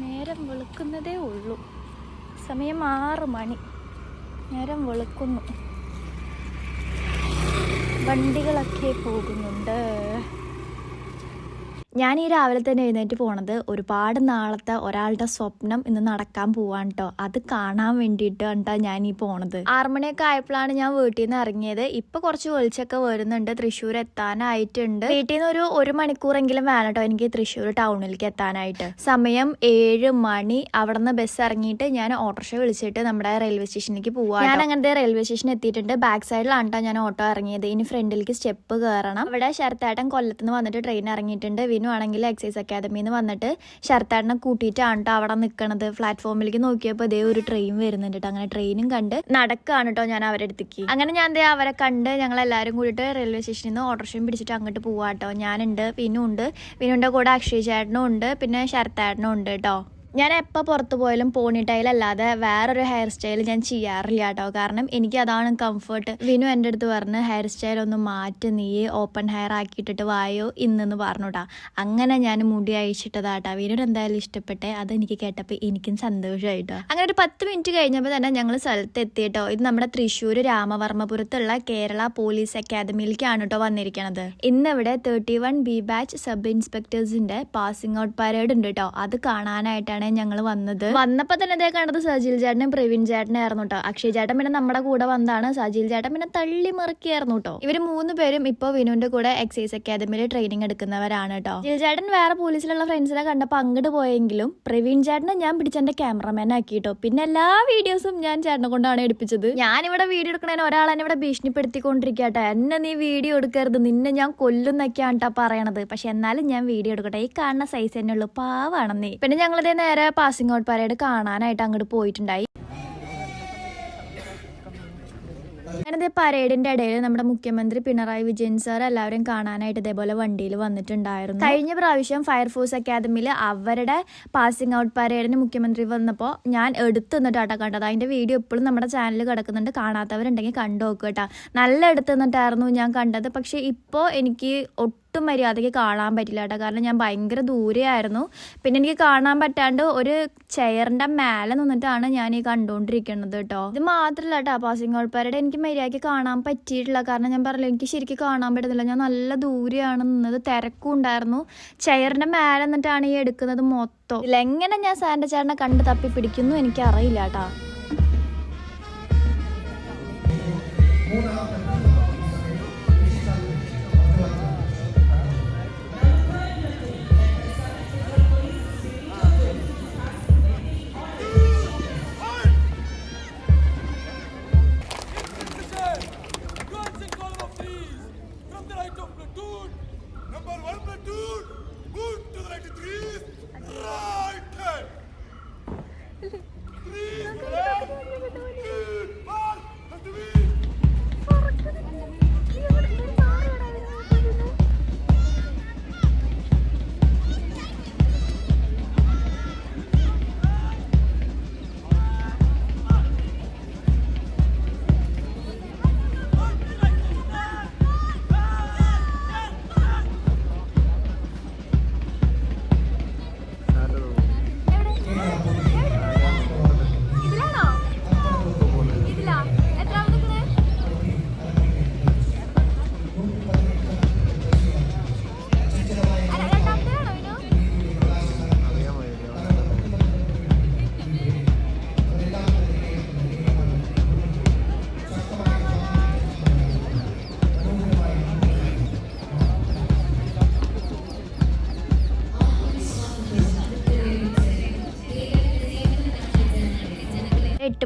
നേരം വെളുക്കുന്നതേ ഉള്ളൂ. സമയം 6 മണി. നേരം വെളുക്കുന്നു. വണ്ടികളൊക്കെ പോകുന്നുണ്ട്. ഞാൻ ഈ രാവിലെ തന്നെ എഴുന്നേറ്റ് പോണത് ഒരുപാട് നാളത്തെ ഒരാളുടെ സ്വപ്നം ഇന്ന് നടക്കാൻ പോവാണ് കേട്ടോ. അത് കാണാൻ വേണ്ടിയിട്ടാണ് ഞാൻ ഈ പോണത്. 6 മണിയൊക്കെ ആയപ്പോഴാണ് ഞാൻ വീട്ടിൽ നിന്ന് ഇറങ്ങിയത്. ഇപ്പൊ കുറച്ച് വെളിച്ചൊക്കെ വരുന്നുണ്ട്. തൃശ്ശൂർ എത്താനായിട്ടുണ്ട്. വീട്ടിൽ നിന്ന് ഒരു മണിക്കൂറെങ്കിലും വേണം കേട്ടോ എനിക്ക് തൃശ്ശൂർ ടൗണിലേക്ക് എത്താനായിട്ട്. സമയം 7 മണി. അവിടെ നിന്ന് ബസ് ഇറങ്ങിയിട്ട് ഞാൻ ഓട്ടോറിക്ഷ വിളിച്ചിട്ട് നമ്മുടെ റെയിൽവേ സ്റ്റേഷനിലേക്ക് പോവാം. ഞാൻ അങ്ങനത്തെ റെയിൽവേ സ്റ്റേഷൻ എത്തിയിട്ടുണ്ട്. ബാക്ക് സൈഡിലാണ് കേട്ടോ ഞാൻ ഓട്ടോ ഇറങ്ങിയത്. ഇനി ഫ്രണ്ടിലേക്ക് സ്റ്റെപ്പ് കയറണം. ഇവിടെ ശരത്തേട്ടൻ കൊല്ലത്തുനിന്ന് വന്നിട്ട് ട്രെയിൻ ഇറങ്ങിയിട്ടുണ്ട്. ആണെങ്കിൽ എക്സൈസ് അക്കാദമിന്ന് വന്നിട്ട് ശരത്തേട്ടനെ കൂട്ടിയിട്ടാണ് കേട്ടോ അവിടെ നിൽക്കണത്. പ്ലാറ്റ്ഫോമിലേക്ക് നോക്കിയപ്പോൾ ഇതേ ഒരു ട്രെയിൻ വരുന്നുണ്ട് കേട്ടോ. അങ്ങനെ ട്രെയിനും കണ്ട് നടക്കുകയാണ് കേട്ടോ ഞാൻ അവരുടെ അടുത്തേക്ക്. അങ്ങനെ ഞാൻ അവരെ കണ്ട് ഞങ്ങൾ എല്ലാവരും കൂടിയിട്ട് റെയിൽവേ സ്റ്റേഷനിൽ നിന്ന് ഓട്ടോറിക്ഷയും പിടിച്ചിട്ട് അങ്ങോട്ട് പോവാം കേട്ടോ. ഞാനുണ്ട്, വിനുണ്ട് കൂടെ അക്ഷയ് ചേട്ടനും ഉണ്ട്, പിന്നെ ശരത്തേട്ടനും ഉണ്ട് കേട്ടോ. ഞാൻ എപ്പോൾ പുറത്ത് പോയാലും പോണി ടൈൽ അല്ലാതെ വേറൊരു ഹെയർ സ്റ്റൈൽ ഞാൻ ചെയ്യാറില്ല കേട്ടോ. കാരണം എനിക്ക് അതാണ് കംഫർട്ട്. വിനു എൻ്റെ അടുത്ത് പറഞ്ഞ് ഹെയർ സ്റ്റൈൽ ഒന്ന് മാറ്റി, നീ ഓപ്പൺ ഹെയർ ആക്കിയിട്ടിട്ട് വായോ ഇന്നെന്ന് പറഞ്ഞുട്ടാ. അങ്ങനെ ഞാൻ മുടി അയച്ചിട്ടതാട്ടാ. വിനു എന്തായാലും ഇഷ്ടപ്പെട്ടെ. അതെനിക്ക് കേട്ടപ്പോൾ എനിക്കും സന്തോഷമായിട്ടോ. അങ്ങനെ ഒരു 10 മിനിറ്റ് കഴിഞ്ഞപ്പോൾ തന്നെ ഞങ്ങൾ സ്ഥലത്ത് എത്തിയിട്ടോ. ഇത് നമ്മുടെ തൃശ്ശൂർ രാമവർമ്മപുരത്തുള്ള കേരള പോലീസ് അക്കാദമിയിലേക്കാണ് കേട്ടോ വന്നിരിക്കണത്. ഇന്നിവിടെ 31 B ബാച്ച് സബ് ഇൻസ്പെക്ടേഴ്സിന്റെ പാസിംഗ് ഔട്ട് പരേഡ് ഉണ്ട് കേട്ടോ. അത് കാണാനായിട്ടാണ് ഞങ്ങൾ വന്നപ്പോ തന്നെ അതേ കണ്ടത് സജിൽ ചേട്ടനും പ്രവീൺ ചേട്ടനായിരുന്നു കേട്ടോ. അക്ഷയ് ചേട്ടൻ പിന്നെ നമ്മുടെ കൂടെ വന്നതാണ്. സജിൽ ചേട്ടൻ പിന്നെ തള്ളി മറിക്കായിരുന്നു കേട്ടോ. ഇവര് 3 പേരും ഇപ്പൊ വിനുവിന്റെ കൂടെ എക്സൈസ് അക്കാദമിയിൽ ട്രെയിനിങ് എടുക്കുന്നവരാണ് കേട്ടോ. സജിൽ ചേട്ടൻ വേറെ പോലീസിലുള്ള ഫ്രണ്ട്സിനെ കണ്ടപ്പോ അങ്ങോട്ട് പോയെങ്കിലും പ്രവീൺ ചേട്ടനെ ഞാൻ പിടിച്ചെന്റെ ക്യാമറമാൻ ആക്കിട്ടോ. പിന്നെ എല്ലാ വീഡിയോസും ഞാൻ ചേട്ടനെ കൊണ്ടാണ് എടുപ്പിച്ചത്. ഞാനിവിടെ വീഡിയോ എടുക്കണേന് ഒരാളെന്നെ ഇവിടെ ഭീഷണിപ്പെടുത്തിക്കൊണ്ടിരിക്കട്ടെ. എന്നെ നീ വീഡിയോ എടുക്കരുത്, നിന്നെ ഞാൻ കൊല്ലുന്നൊക്കെയാണ് കേട്ടോ പറയണത്. പക്ഷെ എന്നാലും ഞാൻ വീഡിയോ എടുക്കട്ടെ. ഈ കാണുന്ന സൈസ് തന്നെ ഉള്ളൂ, പാവാണെന്നേ. പിന്നെ ഞങ്ങളിതേ നേരെ പാസിംഗ് ഔട്ട് പരേഡ് കാണാനായിട്ട് അങ്ങോട്ട് പോയിട്ടുണ്ടായി. അങ്ങനത്തെ പരേഡിന്റെ ഇടയിൽ നമ്മുടെ മുഖ്യമന്ത്രി പിണറായി വിജയൻ സാർ എല്ലാവരും കാണാനായിട്ട് ഇതേപോലെ വണ്ടിയിൽ വന്നിട്ടുണ്ടായിരുന്നു. കഴിഞ്ഞ പ്രാവശ്യം ഫയർഫോഴ്സ് അക്കാദമിയിൽ അവരുടെ പാസിംഗ് ഔട്ട് പരേഡിന് മുഖ്യമന്ത്രി വന്നപ്പോൾ ഞാൻ എടുത്തു നിന്നിട്ടാട്ടോ കണ്ടത്. അതിന്റെ വീഡിയോ ഇപ്പോഴും നമ്മുടെ ചാനലിൽ കിടക്കുന്നുണ്ട്. കാണാത്തവരുണ്ടെങ്കിൽ കണ്ടു നോക്കുക കേട്ടോ. നല്ല എടുത്തു നിന്നിട്ടായിരുന്നു ഞാൻ കണ്ടത്. പക്ഷെ ഇപ്പോൾ എനിക്ക് ഒട്ടും മര്യാദയ്ക്ക് കാണാൻ പറ്റില്ല കേട്ടോ. കാരണം ഞാൻ ഭയങ്കര ദൂരെയായിരുന്നു. പിന്നെ എനിക്ക് കാണാൻ പറ്റാണ്ട് ഒരു ചെയറിന്റെ മേലെ നിന്നിട്ടാണ് ഞാൻ ഈ കണ്ടുകൊണ്ടിരിക്കുന്നത് കേട്ടോ. ഇത് മാത്രമല്ല കേട്ടോ, പാസിംഗ് ഔട്ട് പരേഡ് എനിക്ക് മര്യാദയ്ക്ക് കാണാൻ പറ്റിയിട്ടില്ല. കാരണം ഞാൻ പറഞ്ഞില്ല, എനിക്ക് ശരിക്കും കാണാൻ പറ്റുന്നില്ല. ഞാൻ നല്ല ദൂരെയാണ് നിന്നത്. തിരക്കും ഉണ്ടായിരുന്നു. ചെയറിന്റെ മേലെ നിന്നിട്ടാണ് ഈ എടുക്കുന്നത് മൊത്തം. ഇതിലെങ്ങനെ ഞാൻ സാൻഡ ചേട്ടനെ കണ്ട് തപ്പി പിടിക്കുന്നു എനിക്കറിയില്ല കേട്ടോ.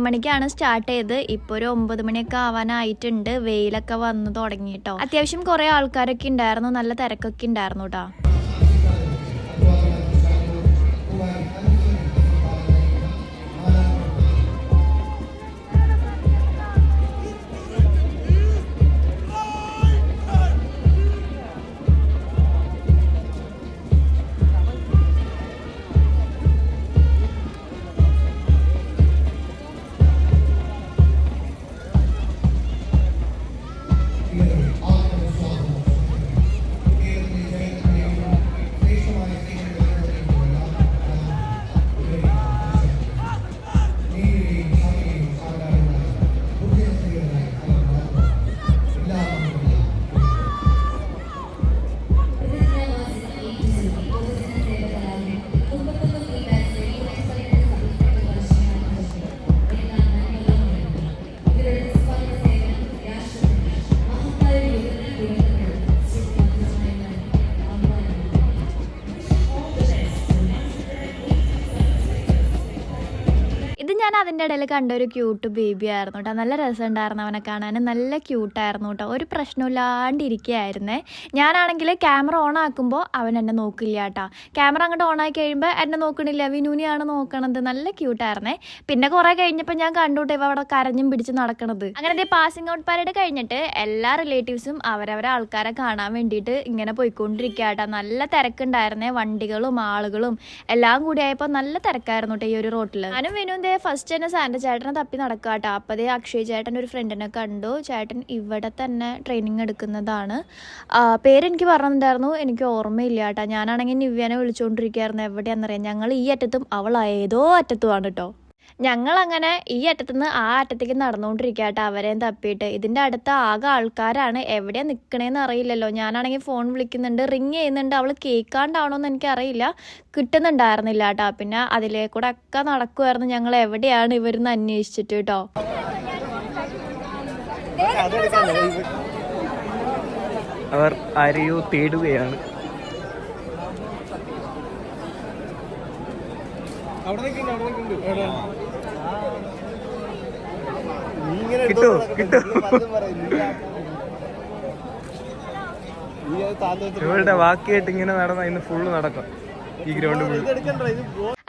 മണിക്കാണ് സ്റ്റാർട്ട് ചെയ്ത്. ഇപ്പോൾ ഒരു 9 മണിയൊക്കെ ആവാനായിട്ടുണ്ട്. വെയിലൊക്കെ വന്ന് തുടങ്ങിയിട്ടോ. അത്യാവശ്യം കുറെ ആൾക്കാരൊക്കെ ഉണ്ടായിരുന്നു. നല്ല തിരക്കൊക്കെ ഉണ്ടായിരുന്നു കേട്ടോ. ഞാൻ അതിൻ്റെ ഇടയിൽ കണ്ട ഒരു ക്യൂട്ട് ബേബി ആയിരുന്നു കേട്ടോ. നല്ല രസമുണ്ടായിരുന്നു അവനെ കാണാൻ, നല്ല ക്യൂട്ടായിരുന്നു കേട്ടോ. ഒരു പ്രശ്നമില്ലാണ്ടിരിക്കുകയായിരുന്നേ. ഞാനാണെങ്കിൽ ക്യാമറ ഓൺ ആക്കുമ്പോൾ അവൻ എന്നെ നോക്കില്ല കേട്ടോ. ക്യാമറ അങ്ങോട്ട് ഓൺ ആക്കി കഴിയുമ്പോൾ എന്നെ നോക്കണില്ല, വിനൂനെയാണ് നോക്കണത്. നല്ല ക്യൂട്ടായിരുന്നേ. പിന്നെ കുറേ കഴിഞ്ഞപ്പോൾ ഞാൻ കണ്ടുകൂട്ടെ ഇവ അവിടെ കരഞ്ഞും പിടിച്ച് നടക്കണത്. അങ്ങനെ പാസിംഗ് ഔട്ട് പരേഡ് കഴിഞ്ഞിട്ട് എല്ലാ റിലേറ്റീവ്സും അവരവരെ ആൾക്കാരെ കാണാൻ വേണ്ടിയിട്ട് ഇങ്ങനെ പോയിക്കൊണ്ടിരിക്കുക കേട്ടോ. നല്ല തിരക്കുണ്ടായിരുന്നേ, വണ്ടികളും ആളുകളും എല്ലാം കൂടി ആയപ്പോൾ നല്ല തിരക്കായിരുന്നു കേട്ടോ ഈ ഒരു റോട്ടിൽ. ഞാനും വിനുവും ഫസ്റ്റ് തന്നെ സാന്റ ചേട്ടനെ തപ്പി നടക്കുക കേട്ടോ. അപ്പോൾ അക്ഷയ് ചേട്ടൻ ഒരു ഫ്രണ്ടിനെ കണ്ടു. ചേട്ടൻ ഇവിടെ തന്നെ ട്രെയിനിങ് എടുക്കുന്നതാണ്. പേരെനിക്ക് പറഞ്ഞിട്ടുണ്ടായിരുന്നു, എനിക്ക് ഓർമ്മയില്ല കേട്ടോ. ഞാനാണെങ്കിൽ നിവ്യനെ വിളിച്ചുകൊണ്ടിരിക്കുകയായിരുന്നു. എവിടെയാണെന്നറിയാം, ഞങ്ങൾ ഈ അറ്റത്തും അവൾ ഏതോ അറ്റത്തുമാണ് കേട്ടോ. ഞങ്ങളങ്ങനെ ഈ അറ്റത്തുനിന്ന് ആ അറ്റത്തേക്ക് നടന്നുകൊണ്ടിരിക്കുക കേട്ടോ, അവരെയും തപ്പിയിട്ട്. ഇതിൻ്റെ അടുത്ത് ആകെ ആൾക്കാരാണ്, എവിടെയാണ് നിൽക്കണേന്ന് അറിയില്ലല്ലോ. ഞാനാണെങ്കിൽ ഫോൺ വിളിക്കുന്നുണ്ട്, റിങ് ചെയ്യുന്നുണ്ട്. അവൾ കേൾക്കാണ്ടാണോന്ന് എനിക്കറിയില്ല, കിട്ടുന്നുണ്ടായിരുന്നില്ല കേട്ടോ. പിന്നെ അതിലേക്കൂടെ ഒക്കെ നടക്കുമായിരുന്നു ഞങ്ങൾ, എവിടെയാണ് ഇവരെന്ന് അന്വേഷിച്ചിട്ട് കേട്ടോ. അവർ ആരെയോ തേടുകയാണ്. കിട്ടോ കിട്ടോ, ഇവരുടെ വാക്കിയായിട്ട് ഇങ്ങനെ നടന്ന ഇന്ന് ഫുള്ള് നടക്കും ഈ ഗ്രൗണ്ട്.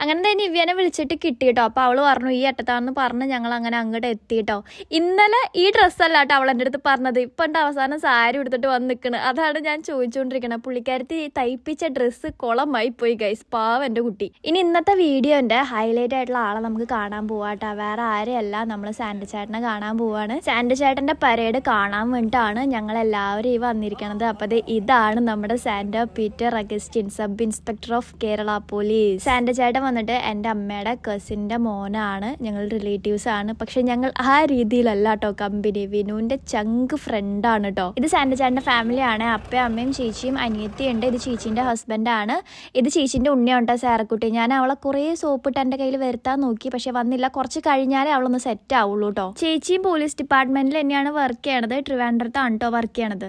അങ്ങനെ തന്നെ നിവ്യനെ വിളിച്ചിട്ട് കിട്ടി കേട്ടോ. അപ്പോൾ അവൾ പറഞ്ഞു ഈ അറ്റത്താണെന്ന് പറഞ്ഞ് ഞങ്ങൾ അങ്ങനെ അങ്ങോട്ട് എത്തി കേട്ടോ. ഇന്നലെ ഈ ഡ്രസ്സല്ല കേട്ടോ അവൾ എൻ്റെ അടുത്ത് പറഞ്ഞത്. ഇപ്പം ഉണ്ട് അവസാനം സാരി എടുത്തിട്ട് വന്ന് നിൽക്കണം. അതാണ് ഞാൻ ചോദിച്ചുകൊണ്ടിരിക്കുന്നത്. പുള്ളിക്കാരത്തി തയ്പ്പിച്ച ഡ്രസ്സ് കുളമായി പോയി ഗൈസ്, പാവം എൻ്റെ കുട്ടി. ഇനി ഇന്നത്തെ വീഡിയോൻ്റെ ഹൈലൈറ്റ് ആയിട്ടുള്ള ആളെ നമുക്ക് കാണാൻ പോവാം കേട്ടോ. വേറെ ആരെയല്ല, നമ്മൾ സാന്റ ചേട്ടനെ കാണാൻ പോവാണ്. സാന്റ ചേട്ടൻ്റെ പരേഡ് കാണാൻ വേണ്ടിയിട്ടാണ് ഞങ്ങളെല്ലാവരും ഈ വന്നിരിക്കണത്. അപ്പോൾ ഇതാണ് നമ്മുടെ Santa Peter Augustine, sub inspector of Kerala police. Santa ചേട്ടൻ വന്നിട്ട് എൻ്റെ അമ്മയുടെ കസിൻ്റെ മോനാണ്, ഞങ്ങൾ റിലേറ്റീവ്സ് ആണ്. പക്ഷെ ഞങ്ങൾ ആ രീതിയിലല്ല കേട്ടോ കമ്പനി. വിനുവിൻ്റെ ചങ്ക് ഫ്രണ്ടാണ് കേട്ടോ. ഇത് സാന്റ ചേട്ടൻ്റെ ഫാമിലിയാണ്. അപ്പയും അമ്മയും ചേച്ചിയും അനിയത്തിയുണ്ട്. ഇത് ചേച്ചീൻ്റെ ഹസ്ബൻഡാണ്. ഇത് ചേച്ചീൻ്റെ ഉണ്ണിയാണ് കേട്ടോ, സാരക്കുട്ടി. ഞാൻ അവളെ കുറേ സോപ്പിട്ട് എൻ്റെ കയ്യിൽ വരുത്താൻ നോക്കി, പക്ഷെ വന്നില്ല. കുറച്ച് കഴിഞ്ഞാലേ അവളൊന്ന് സെറ്റ് ആവുള്ളൂ കേട്ടോ. ചേച്ചിയും പോലീസ് ഡിപ്പാർട്ട്മെന്റിൽ തന്നെയാണ് വർക്ക് ചെയ്യണത്, ട്രിവാൻഡ്രത്താണ് കേട്ടോ വർക്ക് ചെയ്യണത്.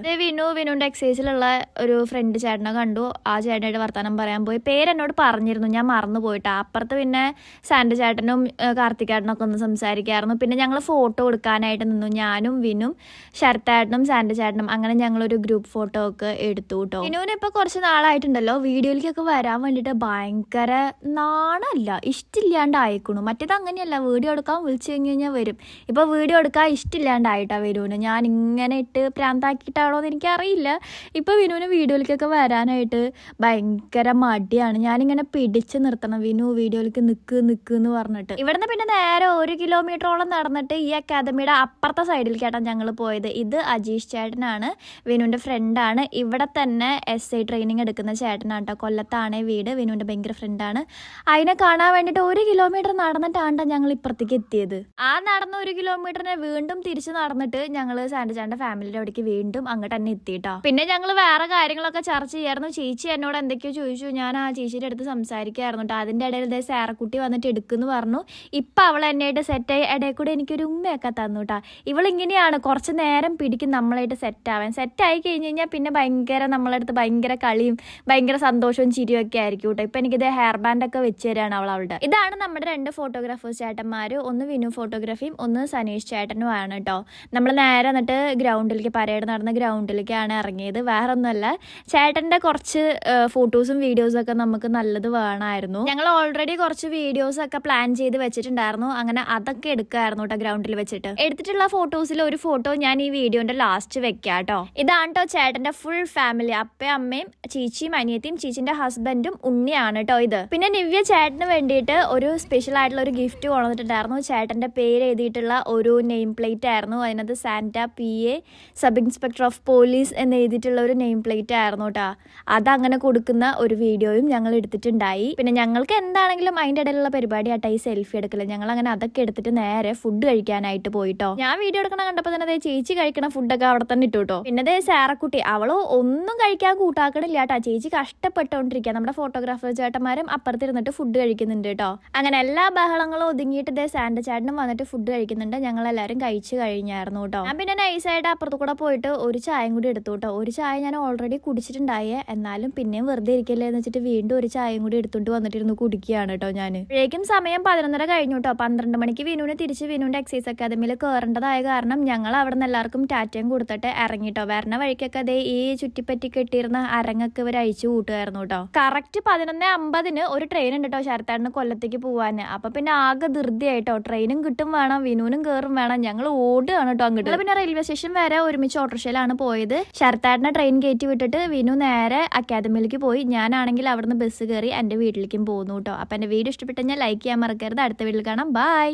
വിനുവിൻ്റെ എക്സൈസിലുള്ള ഒരു ഫ്രണ്ട് ചേട്ടനെ കണ്ടു. ആ ചേട്ടനായിട്ട് വർത്താനം പറയാൻ പോയി. പേരെന്നോട് പറഞ്ഞിരുന്നു, ഞാൻ മറന്നു പോയിട്ടാ. അപ്പുറത്ത് പിന്നെ സാന്റ ചേട്ടനും കാർത്തികേട്ടനും ഒക്കെ ഒന്ന് സംസാരിക്കായിരുന്നു. പിന്നെ ഞങ്ങൾ ഫോട്ടോ എടുക്കാനായിട്ട് നിന്നു, ഞാനും വിനും ശരത്തേട്ടനും സാന്റ ചേട്ടനും. അങ്ങനെ ഞങ്ങളൊരു ഗ്രൂപ്പ് ഫോട്ടോ ഒക്കെ എടുത്തു കേട്ടോ. വിനുവിന് ഇപ്പോൾ കുറച്ച് നാളായിട്ടുണ്ടല്ലോ വീഡിയോയിലേക്കൊക്കെ വരാൻ വേണ്ടിയിട്ട് ഭയങ്കര നാണല്ല, ഇഷ്ടമില്ലാണ്ടായിക്കണു. മറ്റേത് അങ്ങനെയല്ല, വീഡിയോ എടുക്കാൻ വിളിച്ചു കഴിഞ്ഞാൽ വരും. ഇപ്പോൾ വീഡിയോ എടുക്കാൻ ഇഷ്ടമില്ലാണ്ടായിട്ടാ വിനുവിന്. ഞാൻ ഇങ്ങനെ ഇട്ട് പ്രാന്താക്കിയിട്ടാണോ എന്ന് എനിക്കറിയില്ല. ഇപ്പോൾ വിനുവിന് വീഡിയോയിലേക്കൊക്കെ വരാനായിട്ട് ഭയങ്കര മടിയാണ്. ഞാനിങ്ങനെ പിടിച്ച് നിർത്തണം, വിനു വീഡിയോയിലേക്ക് നിൽക്ക് എന്ന് പറഞ്ഞിട്ട്. ഇവിടുന്ന് പിന്നെ നേരെ 1 കിലോമീറ്ററോളം നടന്നിട്ട് ഈ അക്കാദമിയുടെ അപ്പുറത്തെ സൈഡിലേക്കാണ് ഞങ്ങൾ പോയത്. ഇത് അജീഷ് ചേട്ടനാണ്, വിനുവിൻ്റെ ഫ്രണ്ടാണ്. ഇവിടെ തന്നെ SI ട്രെയിനിങ് എടുക്കുന്ന ചേട്ടനാണ് കേട്ടോ. കൊല്ലത്താണ് വീട്. വിനുവിൻ്റെ ഭയങ്കര ഫ്രണ്ടാണ്. അതിനെ കാണാൻ വേണ്ടിയിട്ട് 1 കിലോമീറ്റർ നടന്നിട്ടാണ് ഞങ്ങൾ ഇപ്പുറത്തേക്ക് എത്തിയത്. ആ നടന്ന 1 കിലോമീറ്ററിനെ വീണ്ടും തിരിച്ച് നടന്നിട്ട് ഞങ്ങൾ സാന്റ ചേട്ടൻ്റെ ഫാമിലിയുടെ അവിടേക്ക് വീണ്ടും അങ്ങോട്ട് തന്നെ എത്തിയിട്ടോ. പിന്നെ ഞങ്ങൾ വേറെ കാര്യങ്ങളൊക്കെ ചർച്ച ചെയ്യായിരുന്നു. ചേച്ചി എന്നോട് എന്തൊക്കെയോ ചോദിച്ചു. ഞാൻ ആ ചേച്ചിയുടെ അടുത്ത് സംസാരിക്കായിരുന്നു കേട്ടോ. അതിൻ്റെ ഇടയിൽ സാരക്കുട്ടി വന്നിട്ട് എടുക്കുമെന്ന് പറഞ്ഞു. ഇപ്പം അവൾ എന്നെയായിട്ട് സെറ്റായി. ഇടയിൽ കൂടെ എനിക്കൊരു ഉമ്മയൊക്കെ തന്നു കേട്ടോ. ഇവളിങ്ങനെയാണ്, കുറച്ച് നേരം പിടിക്കും നമ്മളായിട്ട് സെറ്റാവാൻ. സെറ്റായി കഴിഞ്ഞ് കഴിഞ്ഞാൽ പിന്നെ ഭയങ്കര നമ്മളടുത്ത് ഭയങ്കര കളിയും ഭയങ്കര സന്തോഷവും ചിരിയും ഒക്കെ ആയിരിക്കും കേട്ടോ. ഇപ്പം എനിക്കിത് ഹെയർ ബാൻഡൊക്കെ വെച്ച് തരാണ് അവളുടെ. ഇതാണ് നമ്മുടെ 2 ഫോട്ടോഗ്രാഫേഴ്സ് ചേട്ടന്മാർ. ഒന്ന് വിനു ഫോട്ടോഗ്രാഫിയും ഒന്ന് സനീഷ് ചേട്ടനുമാണ് കേട്ടോ. നമ്മൾ നേരെ എന്നിട്ട് ഗ്രൗണ്ടിലേക്ക്, പരേഡ് നടന്ന ഗ്രൗണ്ടിലേക്കാണ് ഇറങ്ങിയത്. വേറെ ഒന്നുമല്ല, ചേട്ടൻ്റെ കുറച്ച് ഫോട്ടോസും വീഡിയോസും ഒക്കെ നമുക്ക് നല്ലത് വേണമായിരുന്നു. ഞങ്ങൾ ഓൾറെഡി കുറച്ച് വീഡിയോസൊക്കെ പ്ലാൻ ചെയ്ത് വെച്ചിട്ടുണ്ടായിരുന്നു. അങ്ങനെ അതൊക്കെ എടുക്കായിരുന്നു കേട്ടോ ഗ്രൗണ്ടിൽ വെച്ചിട്ട്. എടുത്തിട്ടുള്ള ഫോട്ടോസിൽ ഒരു ഫോട്ടോ ഞാൻ ഈ വീഡിയോന്റെ ലാസ്റ്റ് വെക്കാം കേട്ടോ. ഇതാണ് കേട്ടോ ചേട്ടന്റെ ഫുൾ ഫാമിലി, അപ്പയും അമ്മയും ചേച്ചിയും അനിയത്തിയും ചേച്ചിന്റെ ഹസ്ബൻഡും ഉണ്ണിയാണ് കേട്ടോ ഇത്. പിന്നെ നിവ്യ ചേട്ടന് വേണ്ടിയിട്ട് ഒരു സ്പെഷ്യൽ ആയിട്ടുള്ള ഒരു ഗിഫ്റ്റ് കൊണ്ടുവന്നിട്ടുണ്ടായിരുന്നു. ചേട്ടന്റെ പേര് എഴുതിയിട്ടുള്ള ഒരു നെയിം പ്ലേറ്റ് ആയിരുന്നു. അതിനകത്ത് Santa PA sub inspector of police എന്ന് എഴുതിയിട്ടുള്ള ഒരു നെയിം പ്ലേറ്റ് ആയിരുന്നു കേട്ടോ. അതങ്ങനെ കൊടുക്കുന്ന ഒരു വീഡിയോയും ഞങ്ങൾ എടുത്തിട്ടുണ്ടായി. പിന്നെ ഞങ്ങൾക്ക് എന്താണെങ്കിലും അതിൻ്റെ ഇടയിലുള്ള പരിപാടി ആയിട്ട് ഈ സെൽഫി എടുക്കില്ല. ഞങ്ങൾ അങ്ങനെ അതൊക്കെ എടുത്തിട്ട് നേരെ ഫുഡ് കഴിക്കാനായിട്ട് പോയിട്ടോ. ഞാൻ വീഡിയോ എടുക്കണം കണ്ടപ്പോൾ തന്നെ ചേച്ചി കഴിക്കണ ഫുഡൊക്കെ അവിടെ തന്നെ ഇട്ടു കേട്ടോ. പിന്നെ സാരക്കുട്ടി അവള് ഒന്നും കഴിക്കാൻ കൂട്ടാക്കണില്ല കേട്ടോ. ചേച്ചി കഷ്ടപ്പെട്ടുകൊണ്ടിരിക്കുക. നമ്മുടെ ഫോട്ടോഗ്രാഫർ ചേട്ടന്മാരും അപ്പുറത്തിരുന്നിട്ട് ഫുഡ് കഴിക്കുന്നുണ്ട് കേട്ടോ. അങ്ങനെ എല്ലാ ബഹളങ്ങളും ഒതുങ്ങിയിട്ട് സാന്റ ചേട്ടനും വന്നിട്ട് ഫുഡ് കഴിക്കുന്നുണ്ട്. ഞങ്ങളെല്ലാവരും കഴിച്ചു കഴിഞ്ഞായിരുന്നു കേട്ടോ. ഞാൻ പിന്നെ നൈസായിട്ട് അപ്പുറത്ത് കൂടെ പോയിട്ട് ഒരു ചായയും കൂടി എടുത്തു കേട്ടോ. ഒരു ചായ ഞാൻ ഓൾറെഡി കുടിച്ചിട്ടുണ്ടായേ, എന്നാലും പിന്നെയും വെറുതെ ഇരിക്കല്ലേ എന്ന് വെച്ചിട്ട് വീണ്ടും ഒരു ചായയും കൂടി എടുത്തുകൊണ്ട് വന്നിട്ടിരുന്നു കുടിക്കും. വിളിക്കുകയാണ് കേട്ടോ ഞാൻ. അപ്പോഴേക്കും സമയം 11:30 കഴിഞ്ഞു കേട്ടോ. 12 മണിക്ക് വിനുവിനെ തിരിച്ച് വിനുവിന്റെ എക്സൈസ് അക്കാദമിയിൽ കയറേണ്ടതായ കാരണം ഞങ്ങൾ അവിടെ നിന്ന് എല്ലാവർക്കും ടാറ്റയും കൊടുത്തിട്ട് ഇറങ്ങിട്ടോ. വരണ വഴിക്കൊക്കെ അതേ ഈ ചുറ്റിപ്പറ്റി കെട്ടിയിരുന്ന അരങ്ങൊക്കെ ഇവർ അഴിച്ചു കൂട്ടുമായിരുന്നു കേട്ടോ. കറക്റ്റ് 11:50 ഒരു ട്രെയിൻ ഉണ്ട് കേട്ടോ ശരത്തേട്ടന് കൊല്ലത്തേക്ക് പോവാൻ. അപ്പൊ പിന്നെ ആകെ ധൃതിയായിട്ടോ. ട്രെയിനും കിട്ടും വേണം, വിനുവിനും കയറും വേണം. ഞങ്ങൾ ഓടുകയാണ് കേട്ടോ അങ്ങോട്ട്. പിന്നെ റെയിൽവേ സ്റ്റേഷൻ വരെ ഒരുമിച്ച് ഓട്ടോറിക്ഷയിലാണ് പോയത്. ശരത്തേട്ടനെ ട്രെയിൻ കയറ്റി വിട്ടിട്ട് വിനു നേരെ അക്കാദമിയിലേക്ക് പോയി. ഞാനാണെങ്കിൽ അവിടുന്ന് ബസ് കയറി എൻ്റെ വീട്ടിലേക്കും പോകുന്നു കേട്ടോ. അപ്പം എൻ്റെ വീഡിയോ ഇഷ്ടപ്പെട്ടു കഴിഞ്ഞാൽ ലൈക്ക് ചെയ്യാൻ മറക്കരുത്. അടുത്ത വീട്ടിൽ കാണാം. ബൈ.